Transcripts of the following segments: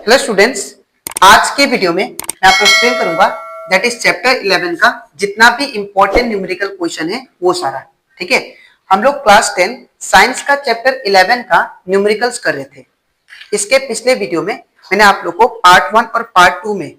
Hello students, आज के video में मैं आपको एक्सप्लेन करूंगा दैट इज चैप्टर 11 का जितना भी इंपॉर्टेंट न्यूमेरिकल क्वेश्चन है वो सारा। ठीक है, हम लोग क्लास 10 साइंस का चैप्टर 11 का न्यूमेरिकल्स कर रहे थे। इसके पिछले वीडियो में मैंने आप लोग को पार्ट 1 और पार्ट 2 में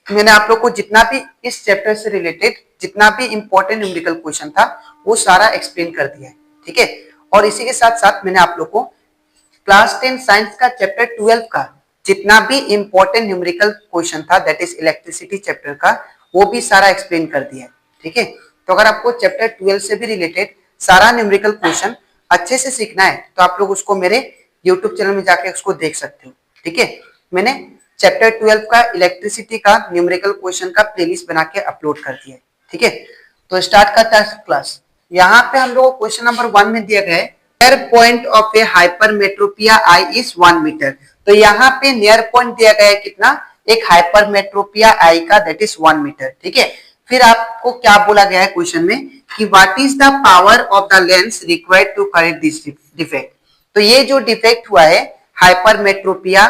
मैंने आप लोग को जितना भी इस चैप्टर से रिलेटेड जितना भी इंपॉर्टेंट न्यूमेरिकल क्वेश्चन था वो सारा एक्सप्लेन कर दिया है। ठीक है, और इसी के साथ साथ मैंने आप लोग को क्लास 10 साइंस का चैप्टर 12 का जितना भी इंपॉर्टेंट न्यूमेरिकल क्वेश्चन था दैट इज इलेक्ट्रिसिटी चैप्टर का वो भी सारा एक्सप्लेन कर दिया है। ठीक है, तो अगर आपको चैप्टर 12 से भी रिलेटेड सारा न्यूमेरिकल क्वेश्चन अच्छे से सीखना है तो आप लोग उसको मेरे यूट्यूब चैनल में जाके उसको देख सकते हो। ठीक है, मैंने चैप्टर 12 का इलेक्ट्रिसिटी का न्यूमेरिकल क्वेश्चन का प्लेलिस्ट बना के अपलोड कर दिया है। ठीक है, तो स्टार्ट करता है क्लास। यहाँ पे हम लोग क्वेश्चन नंबर 1 में दिया गया है near point of a hypermetropia eye is 1 metre. तो यहाँ पे नियर पॉइंट दिया गया है कितना, एक हाइपरमेट्रोपिया आई का दैट इज 1 मीटर। ठीक है, फिर आपको क्या बोला गया है क्वेश्चन में कि what is the power of the lens required to correct this defect. तो ये जो डिफेक्ट हुआ है हाइपरमेट्रोपिया,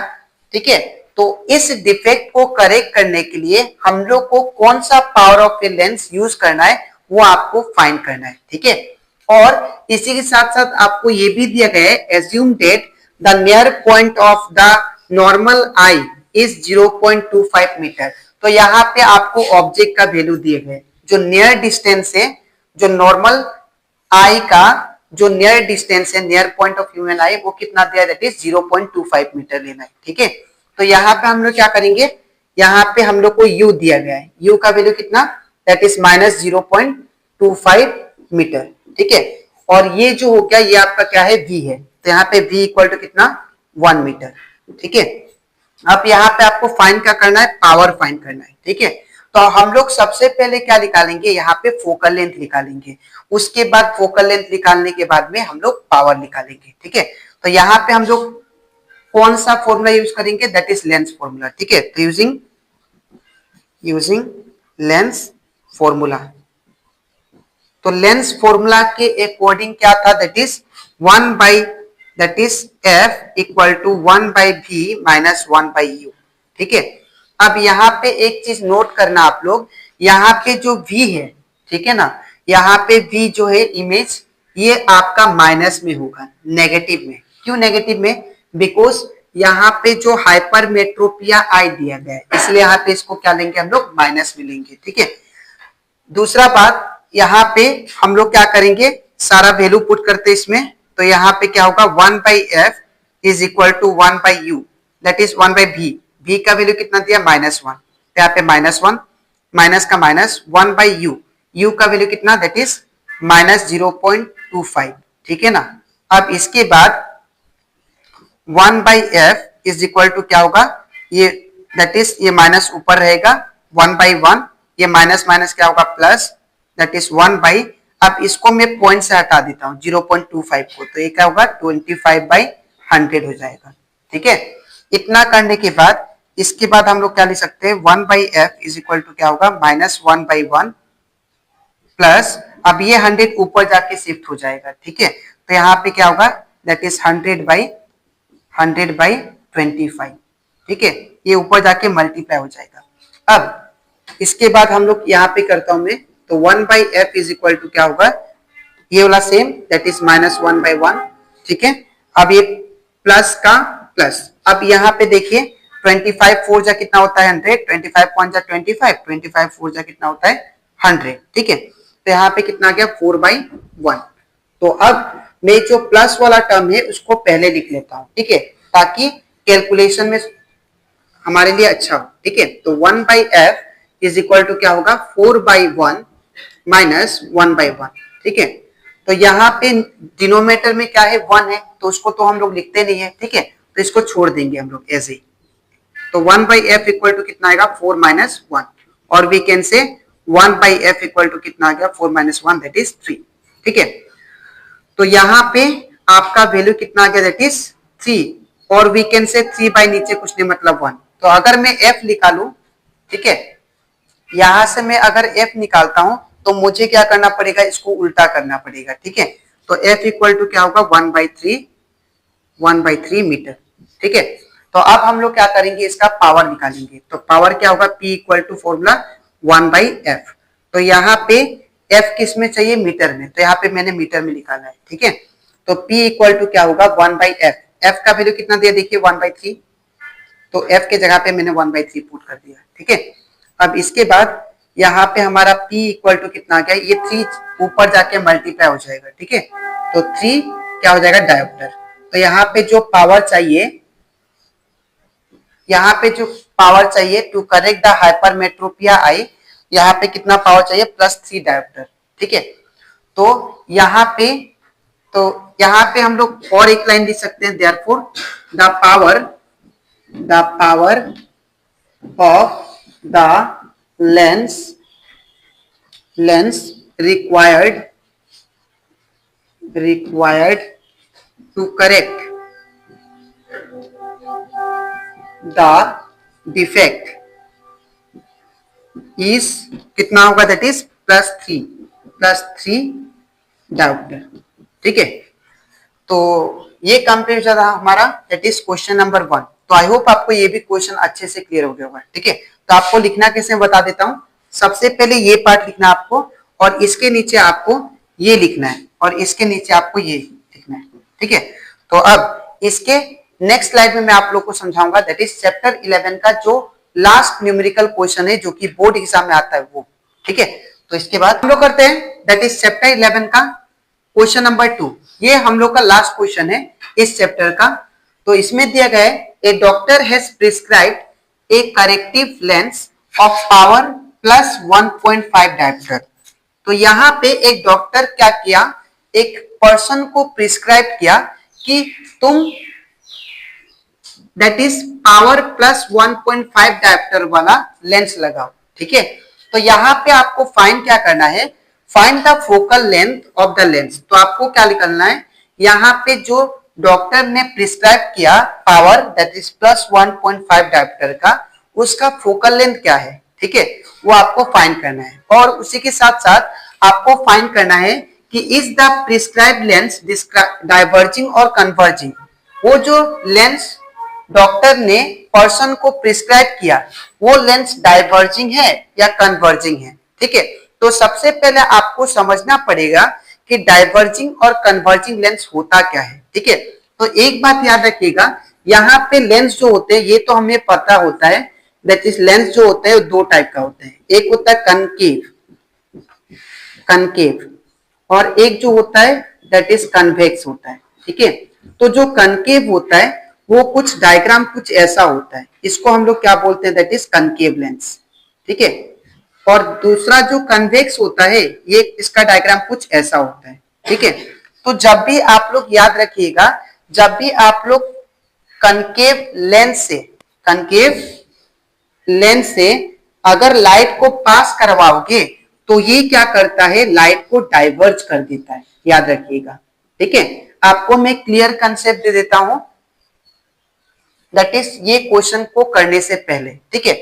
ठीक है, तो इस डिफेक्ट को करेक्ट करने के लिए हम लोग को कौन सा power of a lens use करना है वो आपको फाइंड करना है। ठीक है, और इसी के साथ साथ आपको ये भी दिया गया है assume that the near point of the normal eye is 0.25 metre. तो यहाँ पे आपको ऑब्जेक्ट का वैल्यू दिए गए, जो नियर डिस्टेंस है, जो नॉर्मल आई का जो नियर डिस्टेंस है, नियर पॉइंट ऑफ ह्यूमन आई वो कितना दिया है दैट इज 0.25 मीटर लेना है। ठीक है, तो यहाँ पे हम लोग क्या करेंगे, यहाँ पे हम लोग को u दिया गया है, u का वैल्यू कितना दैट इज माइनस 0.25 मीटर। ठीक है, और ये जो हो गया ये आपका क्या है v है, तो यहाँ पे v इक्वल टू कितना 1 मीटर। ठीक है, अब यहाँ पे आपको फाइंड क्या करना है, पावर फाइंड करना है। ठीक है, तो हम लोग सबसे पहले क्या निकालेंगे, यहाँ पे फोकल लेंथ निकालेंगे, उसके बाद फोकल लेंथ निकालने के बाद में हम लोग पावर निकालेंगे। ठीक है, तो यहाँ पे हम लोग कौन सा फॉर्मूला यूज करेंगे दैट इज लेंस फॉर्मूला। ठीक है, तो यूजिंग लेंस फॉर्मूला, तो लेंस फॉर्मूला के अकॉर्डिंग क्या था that is 1 by that is f equal to 1 by v minus 1 by u. ठीक है, अब यहाँ पे एक चीज नोट करना आप लोग, यहाँ पे जो v है, ठीक है ना, यहाँ पे v जो है इमेज ये आपका माइनस में होगा, नेगेटिव में। क्यों नेगेटिव में, बिकॉज यहाँ पे जो हाइपरमेट्रोपिया आई दिया गया है इसलिए यहाँ पे इसको क्या लेंगे हम लोग, माइनस में लेंगे। ठीक है, दूसरा बात यहाँ पे हम लोग क्या करेंगे, सारा वैल्यू पुट करते इसमें, तो यहाँ पे क्या होगा 1 by f is equal to 1 by u that is 1 by v का वैल्यू कितना दिया -1, तो यहाँ पे -1 माइनस का माइनस 1 बाई यू का वैल्यू कितना दैट इज माइनस 0.25। ठीक है ना, अब इसके बाद 1 by f is equal to क्या होगा, ये दैट इज ये माइनस ऊपर रहेगा 1 बाई 1, ये माइनस माइनस क्या होगा प्लस दैट इज 1 बाई, अब इसको मैं पॉइंट से हटा देता हूँ 0.25 को, तो ये क्या होगा 25/100 हो जाएगा। ठीक है, इतना करने के बाद इसके बाद हम लोग क्या लिख सकते हैं, 1 by f is equal to क्या होगा -1 बाई 1 प्लस, अब ये 100 ऊपर जाके शिफ्ट हो जाएगा। ठीक है, तो यहाँ पे क्या होगा दैट इज 100 बाई 25। ठीक है, ये ऊपर जाके मल्टीप्लाई हो जाएगा। अब इसके बाद हम लोग यहाँ पे करता हूं मैं, तो 1 by f is equal to क्या होगा, ये वाला सेम दैट इज -1 बाई 1। ठीक है, अब ये प्लस का प्लस, अब यहाँ पे देखिए 25 4 जा कितना होता है 100, 25 5 जा 25, 25 4 जा कितना होता है 100। ठीक है, तो यहाँ पे कितना आ गया 4 बाई 1। तो अब मैं जो प्लस वाला टर्म है उसको पहले लिख लेता हूँ। ठीक है, ताकि कैलकुलेशन में हमारे लिए अच्छा हो। ठीक है, तो 1 by f is equal to क्या होगा 4 बाई 1 माइनस 1 बाई 1। ठीक है, तो यहाँ पे डिनोमिनेटर में क्या है 1 है, तो उसको तो हम लोग लिखते नहीं है। ठीक है, तो इसको छोड़ देंगे हम लोग ऐसे ही, तो 1 बाई एफ इक्वल टू कितना आएगा 4 माइनस 1, और we can say 1 by F equal to कितना आ गया 4 माइनस 1 दैट इज 3। ठीक है, तो यहाँ पे आपका वैल्यू कितना आ गया दैट इज 3, और वी कैन से 3 बाई नीचे कुछ नहीं मतलब 1। तो अगर मैं f निकालू, ठीक है, यहां से मैं अगर f निकालता हूं तो मुझे क्या करना पड़ेगा, इसको उल्टा करना पड़ेगा। ठीक है, तो f इक्वल टू क्या होगा 1 बाई 3 मीटर। ठीक है, तो अब हम लोग क्या करेंगे, इसका पावर निकालेंगे। तो पावर क्या होगा, P equal to formula 1/f। तो यहाँ पे f किस में चाहिए, मीटर में, तो यहाँ पे मैंने मीटर में निकाला है, ठीक है। तो P इक्वल टू क्या होगा 1/f। f का वैल्यू कितना दिया देखिए 1/3, तो f के जगह पे मैंने 1/3 पुट कर दिया, ठीक है। अब इसके बाद यहाँ पे हमारा P इक्वल टू कितना आ गया, ये 3 ऊपर जाके मल्टीप्लाई हो जाएगा, ठीक है। तो 3 क्या हो जाएगा डायोप्टर। तो यहाँ पे जो पावर चाहिए, यहाँ पे जो पावर चाहिए टू करेक्ट द हाइपरमेट्रोपिया आई, यहाँ पे कितना पावर चाहिए, +3 डायोप्टर, ठीक है। तो यहाँ पे हम लोग और एक लाइन लिख सकते हैं, therefore the power of the lens required to correct the defect is कितना होगा, दैट इज +3 डायोप्टर, ठीक है। तो ये कंप्लीट था हमारा, दैट इज क्वेश्चन नंबर 1। तो आई होप आपको ये भी क्वेश्चन अच्छे से क्लियर हो गया होगा, ठीक है। तो आपको लिखना कैसे बता देता हूं। सबसे पहले ये पार्ट लिखना आपको, और इसके नीचे आपको ये लिखना है, और इसके नीचे आपको ये लिखना है, ठीक है। तो अब इसके नेक्स्ट स्लाइड में मैं आप लोग को समझाऊंगा, दैट इज चैप्टर 11 का जो लास्ट न्यूमेरिकल क्वेश्चन है, जो कि बोर्ड एग्जाम में आता है वो, ठीक है। तो इसके बाद हम लोग करते हैं, दैट इज चैप्टर 11 का क्वेश्चन नंबर 2। ये हम लोग का लास्ट क्वेश्चन है इस चैप्टर का। तो इसमें दिया गया है, a doctor has prescribed a corrective lens of power +1.5 dioptre. तो यहाँ पे एक डॉक्टर क्या किया, एक पर्सन को प्रिस्क्राइब किया कि तुम दैट इज पावर +1.5 डायोप्टर वाला लेंस लगाओ, ठीक है। तो यहाँ पे आपको फाइंड क्या करना है, find the focal length of the lens. तो आपको क्या निकालना है, यहाँ पे जो डॉक्टर ने प्रिस्क्राइब किया पावर दैट इज +1.5 डायोप्टर का, उसका फोकल लेंथ क्या है, ठीक है, वो आपको फाइंड करना है। और उसी के साथ साथ आपको फाइंड करना है कि is the prescribe lens diverging और कन्वर्जिंग। वो जो लेंस डॉक्टर ने पर्सन को प्रिस्क्राइब किया, वो लेंस डाइवर्जिंग है या कन्वर्जिंग है, ठीक है। तो सबसे पहले आपको समझना पड़ेगा कि डाइवर्जिंग और कन्वर्जिंग लेंस होता क्या है, ठीक है। तो एक बात याद रखिएगा, यहाँ पे लेंस जो होते हैं ये तो हमें पता होता है, दैट इज लेंस जो होता है दो टाइप का होता है, एक होता है कनकेव और एक जो होता है दैट इज कन्वेक्स होता है, ठीक है। तो जो कनकेव होता है वो कुछ डायग्राम कुछ ऐसा होता है, इसको हम लोग क्या बोलते हैं, दैट इज कनकेव लेंस, ठीक है। और दूसरा जो कन्वेक्स होता है, ये इसका डायग्राम कुछ ऐसा होता है, ठीक है। तो जब भी आप लोग याद रखिएगा, जब भी आप लोग कनकेव लेंस से अगर लाइट को पास करवाओगे तो ये क्या करता है, लाइट को डाइवर्ज कर देता है, याद रखिएगा, ठीक है। आपको मैं क्लियर कंसेप्ट दे देता हूं, दैट इज ये क्वेश्चन को करने से पहले, ठीक है।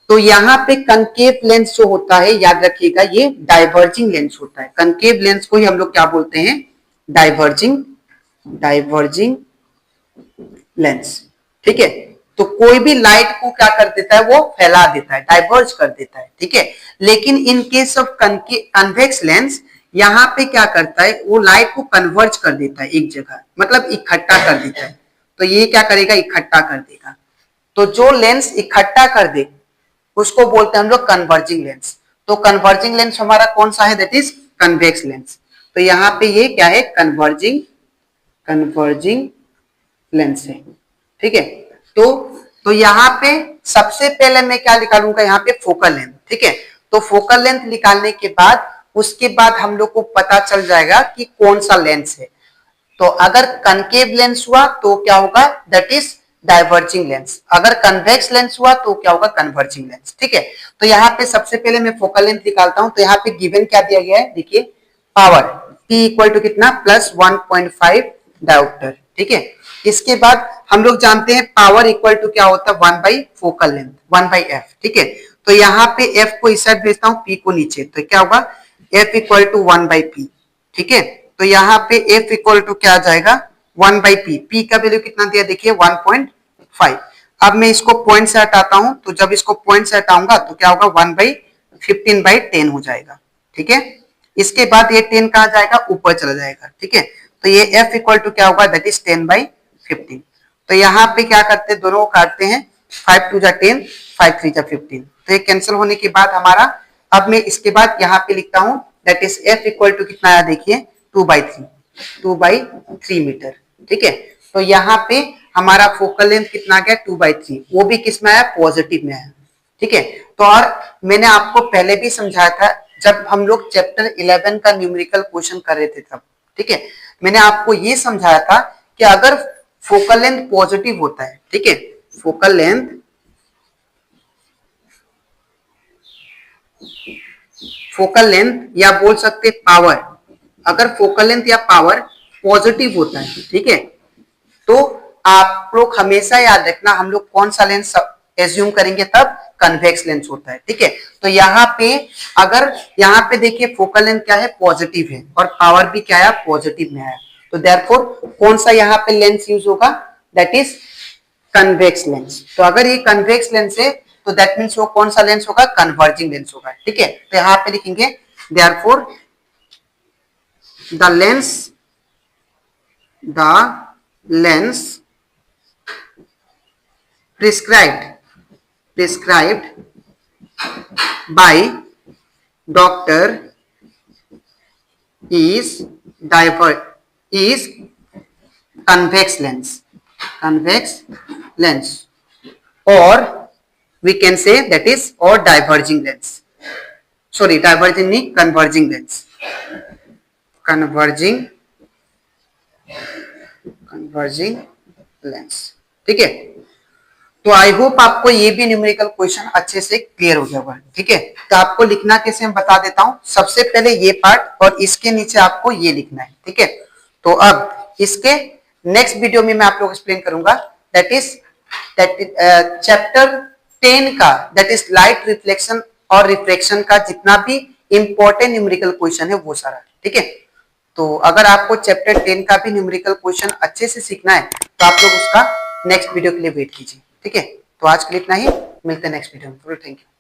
तो यहाँ पे कनकेव लेंस जो होता है, याद रखिएगा, ये डाइवर्जिंग लेंस होता है। कनकेव लेंस को ही हम लोग क्या बोलते हैं, डाइवर्जिंग लेंस, ठीक है। तो कोई भी लाइट को क्या कर देता है, वो फैला देता है, डाइवर्ज कर देता है, ठीक है। लेकिन in case of convex lens, यहाँ पे क्या करता है, वो लाइट को कन्वर्ज कर देता है एक जगह, मतलब इकट्ठा कर देता है। तो ये क्या करेगा, इकट्ठा कर देगा। तो जो लेंस इकट्ठा कर दे उसको बोलते हैं हम लोग कन्वर्जिंग लेंस। तो कन्वर्जिंग लेंस हमारा कौन सा है, दैट इज कन्वेक्स लेंस। तो यहाँ पे ये क्या है, कन्वर्जिंग लेंस है, ठीक है। तो यहाँ पे सबसे पहले मैं क्या निकालूंगा, यहाँ पे फोकल लेंथ, ठीक है। तो फोकल लेंथ निकालने के बाद उसके बाद हम लोग को पता चल जाएगा कि कौन सा लेंस है। तो अगर कनकेव लेंस हुआ तो क्या होगा, दैट इज डाइवर्जिंग लेंस। अगर कन्वेक्स लेंस हुआ तो क्या होगा, कन्वर्जिंग लेंस, ठीक है। तो यहाँ पे सबसे पहले मैं फोकल लेंथ निकालता हूं। तो यहाँ पे गिवन क्या दिया गया है, देखिए, पावर P इक्वल टू कितना, +1.5 डायोप्टर, ठीक है। इसके बाद हम लोग जानते हैं पावर इक्वल टू क्या होता है, 1 फोकल लेंथ, 1/f, ठीक है। तो यहाँ पे f को इस साइड भेजता हूँ, p को नीचे, तो क्या होगा, f इक्वल टू 1/p, ठीक है। तो यहाँ पे f इक्वल टू क्या आ जाएगा, 1/p, p का वैल्यू कितना दिया देखिए 1.5। अब मैं इसको पॉइंट से हटाता हूं, तो जब इसको पॉइंट से हटाऊंगा तो क्या होगा, 1/15/10 हो जाएगा। ठीक है, इसके बाद ये 10 कहा जाएगा, ऊपर चला जाएगा। ठीक है, तो ये f इक्वल टू क्या होगा, दैट इज 10/15। तो यहाँ पे क्या करते हैं, दोनों को काटते हैं, 5 2 जा 10, 5 3 जा 15। तो ये कैंसिल होने के बाद हमारा, अब मैं इसके बाद यहाँ पे लिखता हूँ, that is f equal to कितना आया, देखिए 2/3 मीटर। ठीक है, तो यहाँ पे हमारा फोकल लेंथ कितना गया, 2/3, वो भी किस में आया, पॉजिटिव में आया। ठीक है, तो और मैंने आपको पहले भी समझाया था जब हम लोग चैप्टर 11 का न्यूमेरिकल क्वेश्चन कर रहे थे तब। ठीक है, मैंने आपको ये समझाया था कि अगर फोकल लेंथ पॉजिटिव होता है, ठीक है, फोकल लेंथ या बोल सकते पावर, अगर फोकल लेंथ या पावर पॉजिटिव होता है, ठीक है, तो आप लोग हमेशा याद रखना, हम लोग कौन सा लेंस एज्यूम करेंगे, तब कन्वेक्स लेंस होता है। ठीक है, तो यहाँ पे अगर यहाँ पे देखिए फोकल लेंथ क्या है, पॉजिटिव है, और पावर भी क्या है, पॉजिटिव में आया, तो देयरफॉर कौन सा यहाँ पे लेंस यूज होगा, दैट इज कन्वेक्स लेंस। तो अगर ये कन्वेक्स लेंस है तो दैट मीन्स वो कौन सा लेंस होगा, कन्वर्जिंग लेंस होगा। ठीक है, तो यहाँ पे लिखेंगे therefore the lens prescribed by doctor is convex lens, or we can say that is or diverging lens, sorry diverging नहीं, converging lens। ठीक है, तो आई होप आपको ये भी न्यूमेरिकल क्वेश्चन अच्छे से क्लियर हो गया होगा। ठीक है, तो आपको लिखना कैसे हम बता देता हूं, सबसे पहले ये पार्ट और इसके नीचे आपको ये लिखना है। ठीक है, तो अब इसके नेक्स्ट वीडियो में मैं आप लोग एक्सप्लेन करूंगा, दैट इज चैप्टर 10 का, दैट इज लाइट रिफ्लेक्शन और रिफ्रैक्शन का जितना भी इंपॉर्टेंट न्यूमेरिकल क्वेश्चन है वो सारा। ठीक है, तो अगर आपको चैप्टर 10 का भी न्यूमेरिकल क्वेश्चन अच्छे से सीखना है तो आप लोग उसका नेक्स्ट वीडियो के लिए वेट कीजिए। ठीक है, तो आज के लिए इतना ही, मिलते हैं नेक्स्ट वीडियो में। Thank you.